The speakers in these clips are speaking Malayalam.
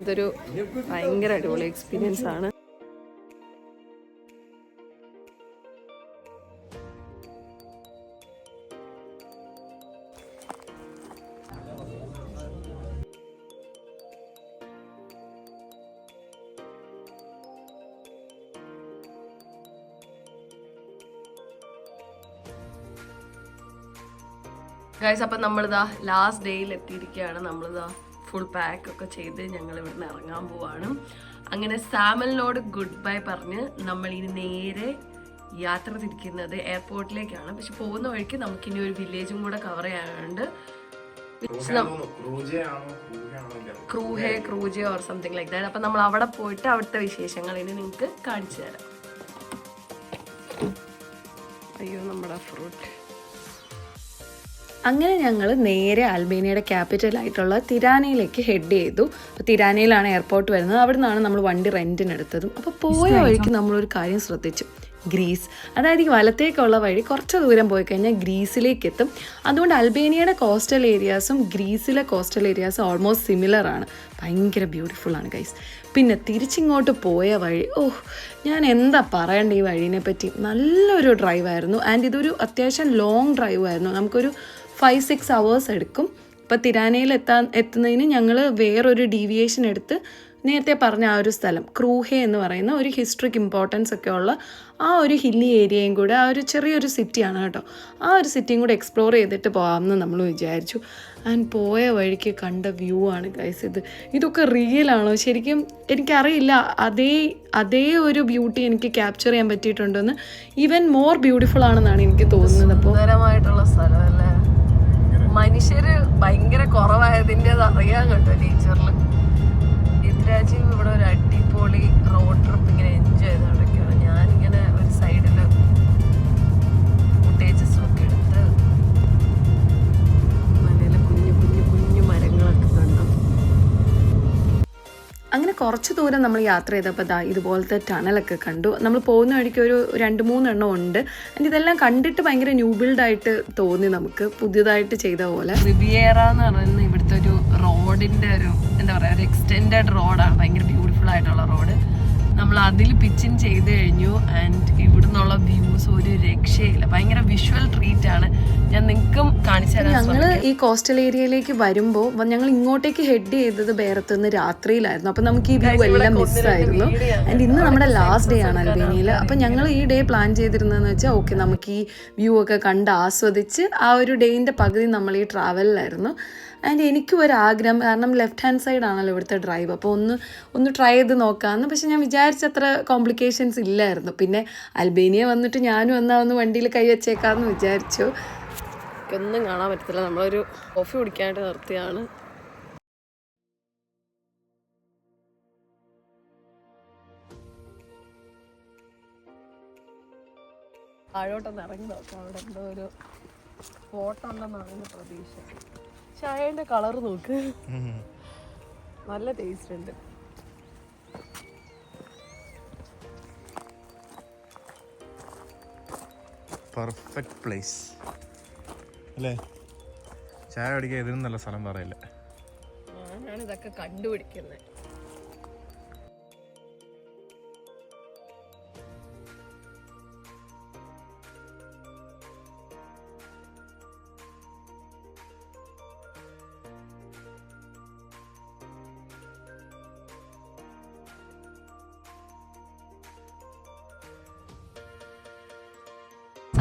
ഇതൊരു ഭയങ്കര അടിപൊളി എക്സ്പീരിയൻസ് ആണ്. ഗൈസ്, അപ്പം നമ്മളിതാ ലാസ്റ്റ് ഡേയിൽ എത്തിയിരിക്കുകയാണ്. നമ്മളിതാ ഫുൾ പാക്ക് ഒക്കെ ചെയ്ത് ഞങ്ങൾ ഇവിടുന്ന് ഇറങ്ങാൻ പോവാണ്. അങ്ങനെ സാമലിനോട് ഗുഡ് ബൈ പറഞ്ഞ് നമ്മൾ ഇനി നേരെ യാത്ര തിരിക്കുന്നത് എയർപോർട്ടിലേക്കാണ്. പക്ഷെ പോകുന്ന വഴിക്ക് നമുക്കിനി ഒരു വില്ലേജും കൂടെ കവർ ചെയ്യാനുണ്ട്. ക്രൂജെ ഓർ സംതിങ് ലൈക്ക് ദാറ്റ്. അപ്പം നമ്മൾ അവിടെ പോയിട്ട് അവിടുത്തെ വിശേഷങ്ങൾ ഇനി നിങ്ങൾക്ക് കാണിച്ചു തരാം. അയ്യോ, നമ്മുടെ ഫ്രൂട്ട്. അങ്ങനെ ഞങ്ങൾ നേരെ അൽബേനിയയുടെ ക്യാപിറ്റലായിട്ടുള്ള തിരാനയിലേക്ക് ഹെഡ് ചെയ്തു. അപ്പോൾ തിരാനയിലാണ് എയർപോർട്ട് വരുന്നത്. അവിടെ നിന്നാണ് നമ്മൾ വണ്ടി റെൻറ്റിനെടുത്തതും. അപ്പോൾ പോയ വഴിക്ക് നമ്മളൊരു കാര്യം ശ്രദ്ധിച്ചു. ഗ്രീസ്, അതായത് ഈ വലത്തേക്കുള്ള വഴി കുറച്ച് ദൂരം പോയി കഴിഞ്ഞാൽ ഗ്രീസിലേക്ക് എത്തും. അതുകൊണ്ട് അൽബേനിയയുടെ കോസ്റ്റൽ ഏരിയാസും ഗ്രീസിലെ കോസ്റ്റൽ ഏരിയാസും ഓൾമോസ്റ്റ് സിമിലർ ആണ്. ഭയങ്കര ബ്യൂട്ടിഫുൾ ആണ് ഗൈസ്. പിന്നെ തിരിച്ചിങ്ങോട്ട് പോയ വഴി, ഞാൻ എന്താ പറയണ്ട ഈ വഴീനെ പറ്റി. നല്ലൊരു ഡ്രൈവായിരുന്നു. ആൻഡ് ഇതൊരു അത്യാവശ്യം ലോങ് ഡ്രൈവായിരുന്നു. നമുക്കൊരു 5-6 hours എടുക്കും. ഇപ്പോൾ തിരാനയിൽ എത്തുന്നതിന് ഞങ്ങൾ വേറൊരു ഡീവിയേഷൻ എടുത്ത് നേരത്തെ പറഞ്ഞ ആ ഒരു സ്ഥലം ക്രൂഹെ എന്ന് പറയുന്ന ഒരു ഹിസ്റ്ററിക് ഇമ്പോർട്ടൻസ് ഒക്കെ ഉള്ള ആ ഒരു ഹില്ലി ഏരിയയും കൂടെ, ആ ഒരു ചെറിയൊരു സിറ്റിയാണ് കേട്ടോ. ആ ഒരു സിറ്റിയും കൂടെ എക്സ്പ്ലോർ ചെയ്തിട്ട് പോകാമെന്ന് നമ്മൾ വിചാരിച്ചു. ആൻഡ് പോയ വഴിക്ക് കണ്ട വ്യൂ ആണ് ഗൈസ് ഇത്. ഇതൊക്കെ റിയലാണോ ശരിക്കും എനിക്കറിയില്ല. അതേ ഒരു ബ്യൂട്ടി എനിക്ക് ക്യാപ്ചർ ചെയ്യാൻ പറ്റിയിട്ടുണ്ടെന്ന്. ഈവൻ മോർ ബ്യൂട്ടിഫുൾ ആണെന്നാണ് എനിക്ക് തോന്നുന്നത്. അപ്പോൾ സുന്ദരമായിട്ടുള്ള സ്ഥലമല്ലേ. മനുഷ്യര് ഭയങ്കര കുറവായതിൻ്റെ അറിയാൻ കേട്ടോ നേച്ചറിൽ. രാജീവ് ഇവിടെ ഒരു അടിപൊളി റോഡ് ട്രിപ്പ് ഇങ്ങനെ എൻജോയ് ചെയ്തുകൊണ്ടിരിക്കുകയാണ്. ഞാനിങ്ങനെ ഒരു സൈഡിൽ ഫുട്ടേജസും ഒക്കെ എടുത്ത് മലയിലെ കുഞ്ഞു കുഞ്ഞു കുഞ്ഞു മരങ്ങളൊക്കെ കണ്ടു. അങ്ങനെ കുറച്ച് ദൂരം നമ്മൾ യാത്ര ചെയ്തപ്പോൾ ഇതുപോലത്തെ ടണലൊക്കെ കണ്ടു. നമ്മൾ പോകുന്ന വഴിക്ക് ഒരു 2-3 എണ്ണം ഉണ്ട്. ആൻഡ് ഇതെല്ലാം കണ്ടിട്ട് ഭയങ്കര ന്യൂ ബിൽഡായിട്ട് തോന്നി നമുക്ക്, പുതിയതായിട്ട് ചെയ്ത പോലെ. റിവിയേറ എന്ന് പറയുന്ന ഇവിടുത്തെ ഒരു റോഡിൻ്റെ ഒരു എന്താ പറയുക, ഒരു എക്സ്റ്റെൻഡഡ് റോഡാണ്. ഭയങ്കര ബ്യൂട്ടിഫുൾ ആയിട്ടുള്ള റോഡ്. നമ്മൾ അതിൽ പിച്ചിൻ ചെയ്ത് കഴിഞ്ഞു. ആൻഡ് ഇവിടെ നിന്നുള്ള വ്യൂസ് ഒരു രക്ഷയില്ല. ഭയങ്കര വിഷ്വൽ ട്രീറ്റ് ആണ്. ഞാൻ നിങ്ങൾക്കും കാണിച്ചു തരാം. ഞങ്ങൾ ഈ കോസ്റ്റൽ ഏരിയയിലേക്ക് വരുമ്പോൾ ഞങ്ങൾ ഇങ്ങോട്ടേക്ക് ഹെഡ് ചെയ്തത് ബേറത്തുനിന്ന് രാത്രിയിലായിരുന്നു. അപ്പം നമുക്ക് ഈ വ്യൂ എല്ലാം മിസ്സായിരുന്നു. ആൻഡ് ഇന്ന് നമ്മുടെ ലാസ്റ്റ് ഡേ ആണ് അൽബേനിയയിൽ. അപ്പം ഞങ്ങൾ ഈ ഡേ പ്ലാൻ ചെയ്തിരുന്നതെന്ന് വെച്ചാൽ ഓക്കെ, നമുക്ക് ഈ വ്യൂ ഒക്കെ കണ്ട് ആസ്വദിച്ച് ആ ഒരു ഡേയിൻ്റെ പകുതി നമ്മൾ ഈ ട്രാവലിലായിരുന്നു. ആൻഡ് എനിക്കും ഒരാഗ്രഹം, കാരണം ലെഫ്റ്റ് ഹാൻഡ് സൈഡ് ആണല്ലോ ഇവിടുത്തെ ഡ്രൈവ്, അപ്പോൾ ഒന്ന് ട്രൈ ചെയ്ത് നോക്കാമെന്ന്. പക്ഷെ ഞാൻ വിചാരിച്ചത്ര കോംപ്ലിക്കേഷൻസ് ഇല്ലായിരുന്നു. പിന്നെ അൽബേനിയ വന്നിട്ട് ഞാനും ഒന്ന് വണ്ടിയിൽ കൈ വെച്ചേക്കാമെന്ന് വിചാരിച്ചു. ഒന്നും കാണാൻ പറ്റത്തില്ല. നമ്മളൊരു കോഫി കുടിക്കാനായിട്ട് നിർത്തിയാണ്. താഴോട്ടൊന്ന് ഇറങ്ങി നോക്കാം. അവിടെ എന്തോ ഒരു സ്പോട്ട് ഉണ്ടെന്നാണ് എൻ്റെ പ്രതീക്ഷ. ചായൻ്റെ കളർ നോക്ക്, നല്ല ടേസ്റ്റ് ഉണ്ട്. പെർഫെക്റ്റ് പ്ലേസ് അല്ലേ? ചായ കുടിക്കാൻ ഇതിനും നല്ല സ്ഥലം പറയില്ല. ഞാനാണ് ഇതൊക്കെ കണ്ടുപിടിക്കുന്നത്.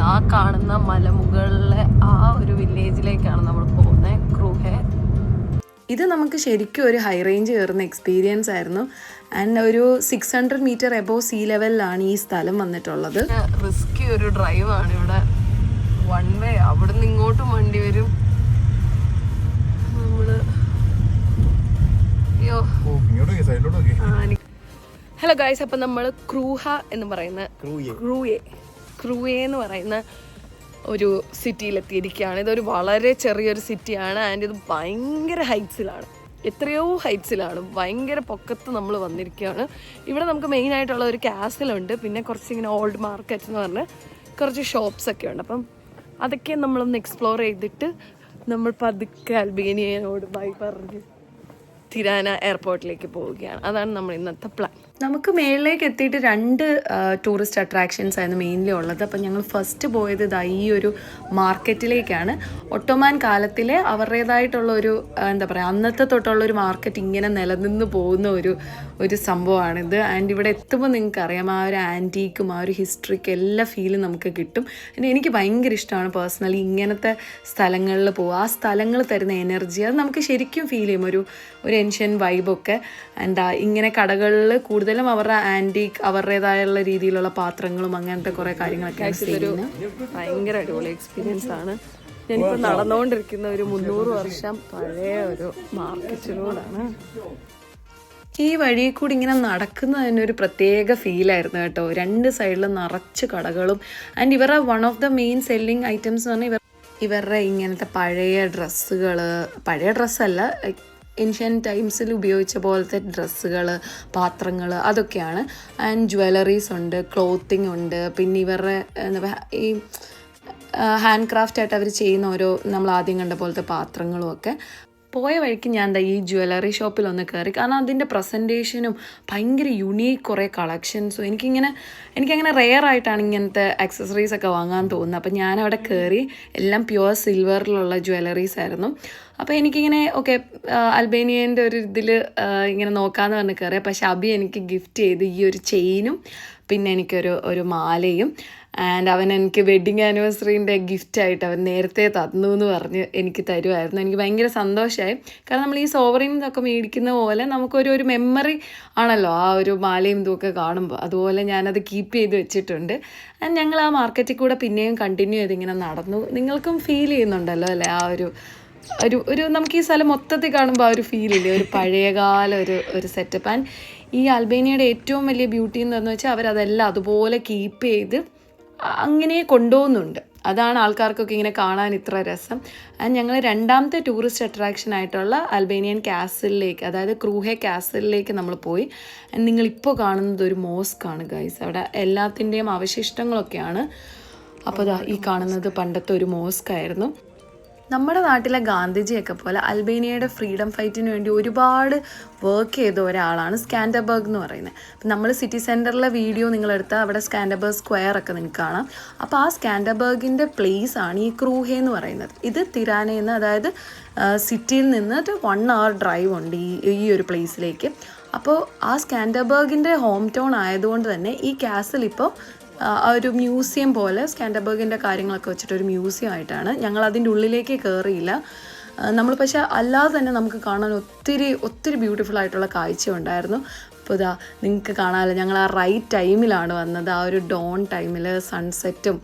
ആ കാണുന്ന മലമുകളിലെ ആ ഒരു വില്ലേജിലേക്കാണ് നമ്മൾ പോകുന്നത്, ക്രൂഹെ. ഇത് നമുക്ക് ശരിക്കും ഒരു ഹൈ റേഞ്ച് കയറുന്ന എക്സ്പീരിയൻസ് ആയിരുന്നു. ആൻഡ് ഒരു 600 meter എബോവ് സീ ലെവലിലാണ് ഈ സ്ഥലം വന്നിട്ടുള്ളത്. റിസ്കി ഒരു ഡ്രൈവാണ് ഇവിടെ. 1 way, അവിടെ നിന്ന് ഇങ്ങോട്ടും വണ്ടി വരും. ഹലോ ഗൈസ്, അപ്പം നമ്മൾ ക്രൂഹ എന്ന് പറയുന്ന ക്രൂയെ എന്ന് പറയുന്ന ഒരു സിറ്റിയിലെത്തിയിരിക്കുകയാണ്. ഇതൊരു വളരെ ചെറിയൊരു സിറ്റിയാണ്. ആൻഡ് ഇത് ഭയങ്കര ഹൈറ്റ്സിലാണ്, എത്രയോ ഹൈറ്റ്സിലാണ്, ഭയങ്കര പൊക്കത്ത് നമ്മൾ വന്നിരിക്കുകയാണ്. ഇവിടെ നമുക്ക് മെയിനായിട്ടുള്ള ഒരു കാസിലുണ്ട്, പിന്നെ കുറച്ചിങ്ങനെ ഓൾഡ് മാർക്കറ്റ് എന്ന് പറഞ്ഞ് കുറച്ച് ഷോപ്സൊക്കെ ഉണ്ട്. അപ്പം അതൊക്കെ നമ്മളൊന്ന് എക്സ്പ്ലോർ ചെയ്തിട്ട് നമ്മൾ പതുക്കെ അൽബേനിയനോട് ബൈ പറഞ്ഞ് തിരാന എയർപോർട്ടിലേക്ക് പോവുകയാണ്. അതാണ് നമ്മൾ ഇന്നത്തെ പ്ലാൻ. നമുക്ക് മേളിലേക്ക് എത്തിയിട്ട് 2 ടൂറിസ്റ്റ് അട്രാക്ഷൻസ് ആയിരുന്നു മെയിൻലി ഉള്ളത്. അപ്പം ഞങ്ങൾ ഫസ്റ്റ് പോയത് ഈ ഒരു മാർക്കറ്റിലേക്കാണ്. ഒട്ടോമാൻ കാലത്തിലെ അവരുടേതായിട്ടുള്ള ഒരു എന്താ പറയുക, അന്നത്തെ തൊട്ടുള്ള ഒരു മാർക്കറ്റ് ഇങ്ങനെ നിലനിന്ന് പോകുന്ന ഒരു സംഭവമാണിത്. ആൻഡ് ഇവിടെ എത്തുമ്പോൾ നിങ്ങൾക്ക് അറിയാം, ആ ഒരു ആൻറ്റീക്കും ആ ഒരു ഹിസ്റ്ററിക്കും എല്ലാ ഫീലും നമുക്ക് കിട്ടും. പിന്നെ എനിക്ക് ഭയങ്കര ഇഷ്ടമാണ് പേഴ്സണലി ഇങ്ങനത്തെ സ്ഥലങ്ങളിൽ പോകുക. ആ സ്ഥലങ്ങൾ തരുന്ന എനർജി അത് നമുക്ക് ശരിക്കും ഫീൽ ചെയ്യും, ഒരു ഏൻഷ്യൻ വൈബൊക്കെ. ആൻഡ് ഇങ്ങനെ കടകളിൽ കൂടുതലും അവരുടെ ആൻറ്റീക്ക് അവരുടേതായുള്ള രീതിയിലുള്ള പാത്രങ്ങളും അങ്ങനത്തെ കുറേ കാര്യങ്ങളൊക്കെ ഭയങ്കര അടിപൊളി എക്സ്പീരിയൻസ് ആണ്. ഞാനിപ്പോൾ നടന്നുകൊണ്ടിരിക്കുന്ന ഒരു 300 വർഷം പഴയ ഒരു മാർക്കറ്റിലൂടെയാണ്. ഈ വഴിയിൽ കൂടി ഇങ്ങനെ നടക്കുന്നതിന് ഒരു പ്രത്യേക ഫീലായിരുന്നു കേട്ടോ. 2 സൈഡിലും നിറച്ച് കടകളും. ആൻഡ് ഇവരുടെ one of the main selling items എന്ന് പറഞ്ഞാൽ ഇവരുടെ ഇങ്ങനത്തെ പഴയ ഡ്രസ്സുകൾ, പഴയ ഡ്രസ്സല്ല, ഏൻഷ്യൻ ടൈംസിൽ ഉപയോഗിച്ച പോലത്തെ ഡ്രസ്സുകൾ, പാത്രങ്ങൾ, അതൊക്കെയാണ്. ആൻഡ് ജ്വല്ലറീസ് ഉണ്ട്, ക്ലോത്തിങ് ഉണ്ട്. പിന്നെ ഇവരുടെ എന്താ ഈ ഹാൻഡ് ക്രാഫ്റ്റ് ആയിട്ട് അവർ ചെയ്യുന്ന ഓരോ നമ്മൾ ആദ്യം കണ്ട പോലത്തെ പാത്രങ്ങളും ഒക്കെ. പോയ വഴിക്ക് ഞാൻ ഈ ജ്വല്ലറി ഷോപ്പിലൊന്ന് കയറി. കാരണം അതിൻ്റെ പ്രസൻറ്റേഷനും ഭയങ്കര യുണീക്ക് കുറേ കളക്ഷൻസും എനിക്കങ്ങനെ റെയർ ആയിട്ടാണ് ഇങ്ങനത്തെ ആക്സസറീസ് ഒക്കെ വാങ്ങാൻ തോന്നുന്നത്. അപ്പം ഞാനവിടെ കയറി. എല്ലാം പ്യുവർ സിൽവറിലുള്ള ജ്വല്ലറീസ് ആയിരുന്നു. അപ്പോൾ എനിക്കിങ്ങനെ ഓക്കെ അൽബേനിയൻ്റെ ഒരു ഇതിൽ ഇങ്ങനെ നോക്കാമെന്ന് പറഞ്ഞ് കയറി. പക്ഷെ അബി എനിക്ക് ഗിഫ്റ്റ് ചെയ്ത് ഈ ഒരു ചെയിനും പിന്നെ എനിക്കൊരു മാലയും. ആൻഡ് അവൻ എനിക്ക് വെഡ്ഡിങ് ആനിവേഴ്സറീൻ്റെ ഗിഫ്റ്റായിട്ട് അവൻ നേരത്തെ തന്നു എന്ന് പറഞ്ഞ് എനിക്ക് തരുമായിരുന്നു. എനിക്ക് ഭയങ്കര സന്തോഷമായി. കാരണം നമ്മൾ ഈ സോവറിൻ ഇതൊക്കെ മേടിക്കുന്ന പോലെ നമുക്കൊരു മെമ്മറി ആണല്ലോ ആ ഒരു മാലയും ഇതൊക്കെ കാണുമ്പോൾ. അതുപോലെ ഞാനത് കീപ്പ് ചെയ്ത് വെച്ചിട്ടുണ്ട്. ആൻഡ് ഞങ്ങൾ ആ മാർക്കറ്റിൽ കൂടെ പിന്നെയും കണ്ടിന്യൂ ചെയ്തിങ്ങനെ നടന്നു. നിങ്ങൾക്കും ഫീൽ ചെയ്യുന്നുണ്ടല്ലോ അല്ലേ ആ ഒരു നമുക്ക് ഈ സ്ഥലം മൊത്തത്തിൽ കാണുമ്പോൾ ആ ഒരു ഫീലില്ലേ, ഒരു പഴയകാല ഒരു സെറ്റപ്പ്. ആൻഡ് ഈ അൽബേനിയയുടെ ഏറ്റവും വലിയ ബ്യൂട്ടി എന്ന് വെച്ചാൽ അവരതെല്ലാം അതുപോലെ കീപ്പ് ചെയ്ത് അങ്ങനെ കൊണ്ടുപോകുന്നുണ്ട്. അതാണ് ആൾക്കാർക്കൊക്കെ ഇങ്ങനെ കാണാൻ ഇത്ര രസം. ആൻഡ് ഞങ്ങൾ 2ാമത്തെ ടൂറിസ്റ്റ് അട്രാക്ഷൻ ആയിട്ടുള്ള അൽബേനിയൻ കാസിലിലേക്ക്, അതായത് ക്രൂഹെ കാസിലിലേക്ക് നമ്മൾ പോയി. ആൻഡ് നിങ്ങളിപ്പോൾ കാണുന്നത് ഒരു മോസ്കാണ് ഗൈസ്. അവിടെ എല്ലാത്തിൻ്റെയും അവശിഷ്ടങ്ങളൊക്കെയാണ്. അപ്പോൾ ഈ കാണുന്നത് പണ്ടത്തെ ഒരു മോസ്കായിരുന്നു. നമ്മുടെ നാട്ടിലെ ഗാന്ധിജിയൊക്കെ പോലെ അൽബേനിയയുടെ ഫ്രീഡം ഫൈറ്റിന് വേണ്ടി ഒരുപാട് വർക്ക് ചെയ്ത ഒരാളാണ് സ്കാൻഡർബർഗ് എന്ന് പറയുന്നത്. അപ്പം നമ്മൾ സിറ്റി സെൻറ്ററിലെ വീഡിയോ നിങ്ങളെടുത്താൽ അവിടെ സ്കാൻഡർബർഗ് സ്ക്വയർ ഒക്കെ നിങ്ങൾക്ക് കാണാം. അപ്പോൾ ആ സ്കാൻഡർബർഗിൻ്റെ പ്ലേസ് ആണ് ഈ ക്രൂഹെ എന്ന് പറയുന്നത്. ഇത് തിരാനയിൽ നിന്ന്, അതായത് സിറ്റിയിൽ നിന്നിട്ട് 1 hour ഡ്രൈവ് ഉണ്ട് ഈ ഒരു പ്ലേസിലേക്ക്. അപ്പോൾ ആ സ്കാൻഡർബർഗിൻ്റെ ഹോം ടൗൺ ആയതുകൊണ്ട് തന്നെ ഈ കാസിൽ ഇപ്പോൾ ഒരു മ്യൂസിയം പോലെ സ്കാൻഡർബർഗിൻ്റെ കാര്യങ്ങളൊക്കെ വെച്ചിട്ടൊരു മ്യൂസിയം ആയിട്ടാണ്. ഞങ്ങൾ അതിൻ്റെ ഉള്ളിലേക്ക് കയറിയില്ല. നമ്മൾ പക്ഷേ അല്ലാതെ തന്നെ നമുക്ക് കാണാൻ ഒത്തിരി ബ്യൂട്ടിഫുൾ ആയിട്ടുള്ള കാഴ്ച ഉണ്ടായിരുന്നു. അപ്പോൾ നിങ്ങൾക്ക് കാണാമല്ലോ, ഞങ്ങൾ ആ റൈറ്റ് ടൈമിലാണ് വന്നത്. ആ ഒരു ഡോൺ ടൈമിൽ സൺസെറ്റും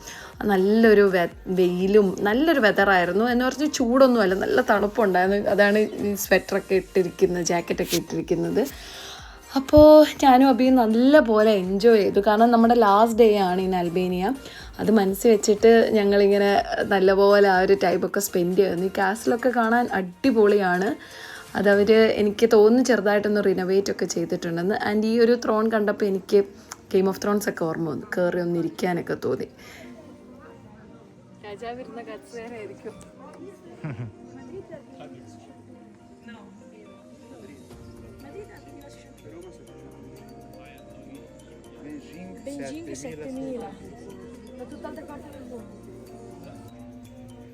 നല്ലൊരു വെയിലും നല്ലൊരു വെതറായിരുന്നു. എന്ന് പറഞ്ഞാൽ ചൂടൊന്നുമല്ല, നല്ല തണുപ്പുണ്ടായിരുന്നു. അതാണ് ഈ സ്വെറ്ററൊക്കെ ഇട്ടിരിക്കുന്നത്, ജാക്കറ്റൊക്കെ ഇട്ടിരിക്കുന്നത്. അപ്പോൾ ഞാനും അബിയും നല്ല പോലെ എൻജോയ് ചെയ്തു. കാരണം നമ്മുടെ ലാസ്റ്റ് ഡേ ആണ് ഇൻ അൽബേനിയ. അത് മനസ്സിൽ വെച്ചിട്ട് ഞങ്ങളിങ്ങനെ നല്ലപോലെ ആ ഒരു ടൈമൊക്കെ സ്പെൻഡ് ചെയ്യുന്നു. ഈ കാസിലൊക്കെ കാണാൻ അടിപൊളിയാണ്. അതവർ എനിക്ക് തോന്നുന്നു ചെറുതായിട്ടൊന്ന് റിനോവേറ്റ് ഒക്കെ ചെയ്തിട്ടുണ്ടെന്ന്. ആൻഡ് ഈ ഒരു ത്രോൺ കണ്ടപ്പോൾ എനിക്ക് ഗെയിം ഓഫ് ത്രോൺസ് ഒക്കെ ഓർമ്മ വന്നു. കയറി ഒന്നിരിക്കാനൊക്കെ തോന്നി. രാജാവിരുന്ന കസേരയായിരിക്കും.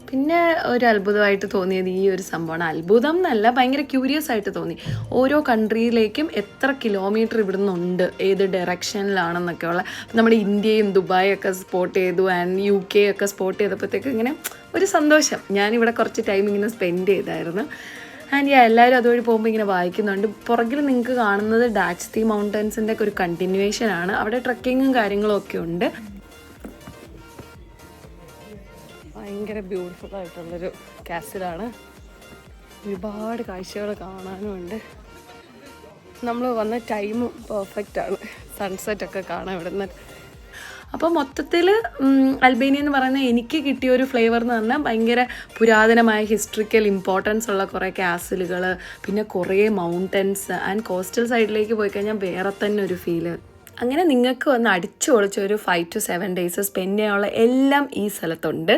പിന്നെ ഒരു അത്ഭുതമായിട്ട് തോന്നിയത് ഈ ഒരു സംഭവമാണ്. അത്ഭുതം എന്നല്ല, ഭയങ്കര ക്യൂരിയസ് ആയിട്ട് തോന്നി. ഓരോ കൺട്രിയിലേക്കും എത്ര കിലോമീറ്റർ ഇവിടുന്ന് ഉണ്ട്, ഏത് ഡയറക്ഷനിലാണെന്നൊക്കെയുള്ള. നമ്മുടെ ഇന്ത്യയും ദുബായും ഒക്കെ സ്പോട്ട് ചെയ്തു, ആൻഡ് UK ഒക്കെ സ്പോട്ട് ചെയ്തപ്പോഴത്തേക്ക് ഇങ്ങനെ ഒരു സന്തോഷം. ഞാനിവിടെ കുറച്ച് ടൈം ഇങ്ങനെ സ്പെൻഡ് ചെയ്തായിരുന്നു. ആൻഡ് എല്ലാവരും അതുവഴി പോകുമ്പോൾ ഇങ്ങനെ വായിക്കുന്നുണ്ട്. പുറകിൽ നിങ്ങൾക്ക് കാണുന്നത് ഡാച്ച്തി മൗണ്ടൻസിൻ്റെ ഒക്കെ ഒരു കണ്ടിന്യൂവേഷനാണ്. അവിടെ ട്രക്കിങ്ങും കാര്യങ്ങളും ഒക്കെ ഉണ്ട്. ഭയങ്കര ബ്യൂട്ടിഫുൾ ആയിട്ടുള്ളൊരു കാസിലാണ്. ഒരുപാട് കാഴ്ചകൾ കാണാനുമുണ്ട്. നമ്മൾ വന്ന ടൈമും പെർഫെക്റ്റാണ്, സൺസെറ്റൊക്കെ കാണാൻ ഇവിടുന്ന്. അപ്പോൾ മൊത്തത്തിൽ അൽബേനിയ എന്ന് പറയുന്നത് എനിക്ക് കിട്ടിയ ഒരു ഫ്ലേവർ എന്ന് പറഞ്ഞാൽ ഭയങ്കര പുരാതനമായ ഹിസ്റ്ററിക്കൽ ഇമ്പോർട്ടൻസ് ഉള്ള കുറേ കാസിലുകൾ, പിന്നെ കുറേ മൗണ്ടൻസ്. ആൻഡ് കോസ്റ്റൽ സൈഡിലേക്ക് പോയി കഴിഞ്ഞാൽ വേറെ തന്നെ ഒരു ഫീല്. അങ്ങനെ നിങ്ങൾക്ക് വന്ന് അടിച്ചു പൊളിച്ച ഒരു 5 to 7 days സ്പെൻഡ് ചെയ്യാനുള്ള എല്ലാം ഈ സ്ഥലത്തുണ്ട്.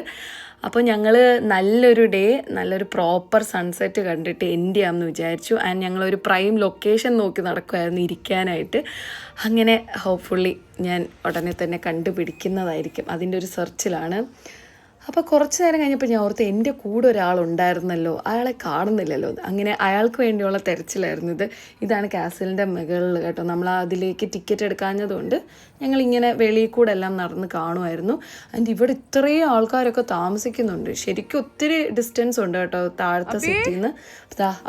അപ്പോൾ ഞങ്ങൾ നല്ലൊരു പ്രോപ്പർ സൺസെറ്റ് കണ്ടിട്ട് എൻഡ് ചെയ്യാമെന്ന് വിചാരിച്ചു. ആൻഡ് ഞങ്ങളൊരു പ്രൈം ലൊക്കേഷൻ നോക്കി നടക്കുമായിരുന്നു ഇരിക്കാനായിട്ട്. അങ്ങനെ ഹോപ്പ്ഫുള്ളി ഞാൻ ഉടനെ തന്നെ കണ്ടുപിടിക്കുന്നതായിരിക്കും, അതിൻ്റെ ഒരു സെർച്ചിലാണ്. അപ്പോൾ കുറച്ച് നേരം കഴിഞ്ഞപ്പോൾ ഞാൻ ഓർത്ത് എൻ്റെ കൂടെ ഒരാളുണ്ടായിരുന്നല്ലോ, അയാളെ കാണുന്നില്ലല്ലോ. അങ്ങനെ അയാൾക്ക് വേണ്ടിയുള്ള തെരച്ചിലായിരുന്നു ഇത്. ഇതാണ് കാസിലിൻ്റെ മുകളിൽ കേട്ടോ. നമ്മൾ അതിലേക്ക് ടിക്കറ്റ് എടുക്കാഞ്ഞതുകൊണ്ട് ഞങ്ങളിങ്ങനെ വെളിയിൽ കൂടെ എല്ലാം നടന്ന് കാണുമായിരുന്നു. ആൻഡ് ഇവിടെ ഇത്രയും ആൾക്കാരൊക്കെ താമസിക്കുന്നുണ്ട്. ശരിക്കും ഒത്തിരി ഡിസ്റ്റൻസ് ഉണ്ട് കേട്ടോ താഴത്തെ സിറ്റിയിൽ നിന്ന്.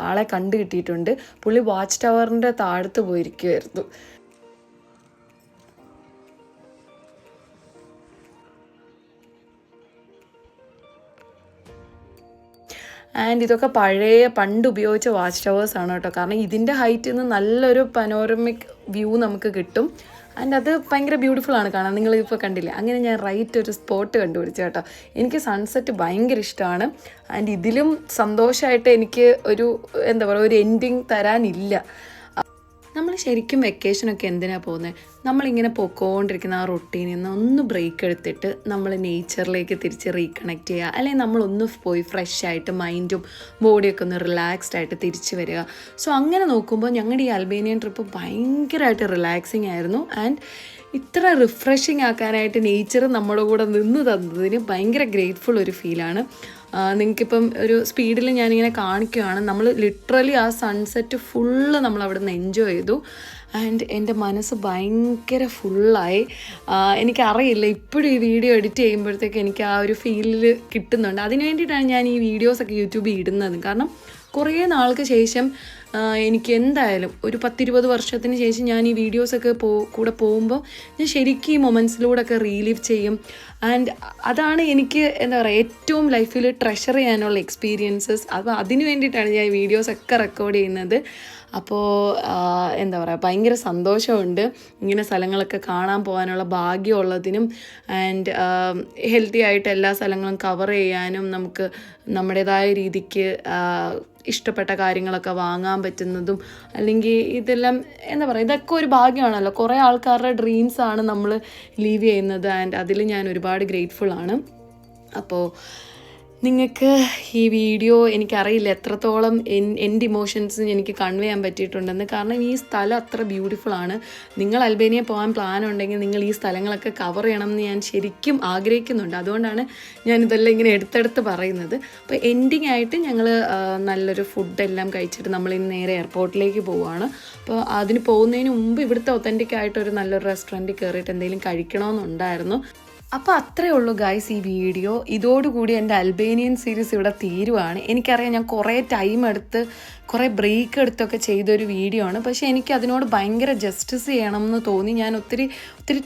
ആളെ കണ്ടു കിട്ടിയിട്ടുണ്ട്. പുള്ളി വാച്ച് ടവറിൻ്റെ താഴത്ത് പോയിരിക്കുമായിരുന്നു. ആൻഡ് ഇതൊക്കെ പണ്ട് ഉപയോഗിച്ച വാച്ച് ടവേഴ്സാണ് കേട്ടോ. കാരണം ഇതിൻ്റെ ഹൈറ്റിൽ നിന്ന് നല്ലൊരു പനോരമിക് വ്യൂ നമുക്ക് കിട്ടും. ആൻഡ് അത് ഭയങ്കര ബ്യൂട്ടിഫുൾ ആണ് കാണാൻ. നിങ്ങളിപ്പോൾ കണ്ടില്ലേ. അങ്ങനെ ഞാൻ ഒരു സ്പോട്ട് കണ്ടുപിടിച്ചു കേട്ടോ. എനിക്ക് സൺസെറ്റ് ഭയങ്കര ഇഷ്ടമാണ്. ആൻഡ് ഇതിലും സന്തോഷമായിട്ട് എനിക്ക് ഒരു എൻഡിങ് തരാനില്ല. നമ്മൾ ശരിക്കും വെക്കേഷനൊക്കെ എന്തിനാണ് പോകുന്നത്? നമ്മളിങ്ങനെ പൊക്കോണ്ടിരിക്കുന്ന ആ റൊട്ടീനിൽ നിന്ന് ഒന്ന് ബ്രേക്ക് എടുത്തിട്ട് നമ്മൾ നേച്ചറിലേക്ക് തിരിച്ച് റീകണക്ട് ചെയ്യുക, അല്ലെങ്കിൽ നമ്മളൊന്ന് പോയി ഫ്രഷ് ആയിട്ട് മൈൻഡും ബോഡിയൊക്കെ ഒന്ന് റിലാക്സ്ഡ് ആയിട്ട് തിരിച്ച് വരിക. സോ അങ്ങനെ നോക്കുമ്പോൾ ഞങ്ങളുടെ ഈ അൽബേനിയൻ ട്രിപ്പ് ഭയങ്കരമായിട്ട് റിലാക്സിങ് ആയിരുന്നു. ആൻഡ് ഇത്ര റിഫ്രഷിങ് ആക്കാനായിട്ട് നേച്ചർ നമ്മുടെ കൂടെ നിന്ന് തന്നതിന് ഭയങ്കര ഗ്രേറ്റ്ഫുൾ ഒരു ഫീലാണ്. നിങ്ങൾക്കിപ്പം ഒരു സ്പീഡിൽ ഞാനിങ്ങനെ കാണിക്കുകയാണ്. നമ്മൾ ലിറ്ററലി ആ സൺസെറ്റ് ഫുള്ള് നമ്മൾ അവിടെ നിന്ന് എൻജോയ് ചെയ്തു. ആൻഡ് എൻ്റെ മനസ്സ് ഭയങ്കര ഫുള്ളായി. എനിക്കറിയില്ല, ഇപ്പോഴും ഈ വീഡിയോ എഡിറ്റ് ചെയ്യുമ്പോഴത്തേക്ക് എനിക്ക് ആ ഒരു ഫീലിൽ കിട്ടുന്നുണ്ട്. അതിന് വേണ്ടിയിട്ടാണ് ഞാൻ ഈ വീഡിയോസൊക്കെ യൂട്യൂബിൽ ഇടുന്നത്. കാരണം കുറേ നാൾക്ക് ശേഷം എനിക്ക് എന്തായാലും ഒരു 10-20 വർഷത്തിന് ശേഷം ഞാൻ ഈ വീഡിയോസൊക്കെ കൂടെ പോകുമ്പോൾ ഞാൻ ശരിക്കും ഈ മൊമെൻറ്റ്സിലൂടെയൊക്കെ റീലീവ് ചെയ്യും. ആൻഡ് അതാണ് എനിക്ക് ഏറ്റവും ലൈഫിൽ ട്രഷർ ചെയ്യാനുള്ള എക്സ്പീരിയൻസസ്. അപ്പോൾ അതിന് വേണ്ടിയിട്ടാണ് ഞാൻ ഈ വീഡിയോസൊക്കെ റെക്കോർഡ് ചെയ്യുന്നത്. അപ്പോൾ ഭയങ്കര സന്തോഷമുണ്ട് ഇങ്ങനെ സ്ഥലങ്ങളൊക്കെ കാണാൻ പോകാനുള്ള ഭാഗ്യമുള്ളതിനും. ആൻഡ് ഹെൽത്തി ആയിട്ട് എല്ലാ സ്ഥലങ്ങളും കവർ ചെയ്യാനും നമുക്ക് നമ്മുടേതായ രീതിക്ക് ഇഷ്ടപ്പെട്ട കാര്യങ്ങളൊക്കെ വാങ്ങാൻ പറ്റുന്നതും, അല്ലെങ്കിൽ ഇതെല്ലാം ഇതൊക്കെ ഒരു ഭാഗ്യമാണല്ലോ. കുറേ ആൾക്കാരുടെ ഡ്രീംസാണ് നമ്മൾ ലീവ് ചെയ്യുന്നത്. ആൻഡ് അതിൽ ഞാൻ ഒരുപാട് ഗ്രേറ്റ്ഫുൾ ആണ്. അപ്പോൾ നിങ്ങൾക്ക് ഈ വീഡിയോ എനിക്കറിയില്ല എത്രത്തോളം എൻ്റെ ഇമോഷൻസ് എനിക്ക് കൺവേ ചെയ്യാൻ പറ്റിയിട്ടുണ്ടെന്ന്. കാരണം ഈ സ്ഥലം അത്ര ബ്യൂട്ടിഫുള്ളാണ്. നിങ്ങൾ അൽബേനിയ പോകാൻ പ്ലാൻ ഉണ്ടെങ്കിൽ നിങ്ങൾ ഈ സ്ഥലങ്ങളൊക്കെ കവർ ചെയ്യണം എന്ന് ഞാൻ ശരിക്കും ആഗ്രഹിക്കുന്നുണ്ട്. അതുകൊണ്ടാണ് ഞാനിതെല്ലാം ഇങ്ങനെ എടുത്തെടുത്ത് പറയുന്നത്. അപ്പോൾ എൻഡിങ് ആയിട്ട് ഞങ്ങൾ നല്ലൊരു ഫുഡെല്ലാം കഴിച്ചിട്ട് നമ്മളിന്ന് നേരെ എയർപോർട്ടിലേക്ക് പോവുകയാണ്. അപ്പോൾ അതിന് പോകുന്നതിന് മുമ്പ് ഇവിടുത്തെ ഒത്തൻറ്റിക് ആയിട്ടൊരു നല്ലൊരു റെസ്റ്റോറൻറ്റിൽ കയറിയിട്ട് എന്തെങ്കിലും കഴിക്കണമെന്നുണ്ടായിരുന്നു. അപ്പോൾ അത്രയേ ഉള്ളൂ ഗൈസ് ഈ വീഡിയോ. ഇതോടുകൂടി എൻ്റെ അൽബേനിയൻ സീരീസ് ഇവിടെ തീരുവാണ്. എനിക്കറിയാം ഞാൻ കുറേ ടൈം എടുത്ത് കുറേ ബ്രേക്ക് എടുത്തൊക്കെ ചെയ്തൊരു വീഡിയോ ആണ്. പക്ഷേ എനിക്ക് അതിനോട് ഭയങ്കര ജസ്റ്റിസ് ചെയ്യണം എന്ന് തോന്നി. ഞാൻ ഒത്തിരി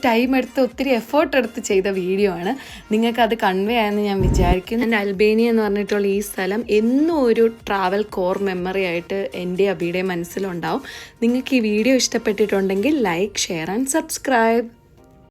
ടൈം എടുത്ത് ഒത്തിരി എഫേർട്ട് എടുത്ത് ചെയ്ത വീഡിയോ ആണ്. നിങ്ങൾക്കത് കൺവേ ആയെന്ന് ഞാൻ വിചാരിക്കുന്നു. എൻ്റെ അൽബേനിയ എന്ന് പറഞ്ഞിട്ടുള്ള ഈ സ്ഥലം എന്നും ഒരു ട്രാവൽ കോർ മെമ്മറി ആയിട്ട് എൻ്റെ അബിയുടെ മനസ്സിലുണ്ടാവും. നിങ്ങൾക്ക് ഈ വീഡിയോ ഇഷ്ടപ്പെട്ടിട്ടുണ്ടെങ്കിൽ ലൈക്ക്, ഷെയർ ആൻഡ് സബ്സ്ക്രൈബ്.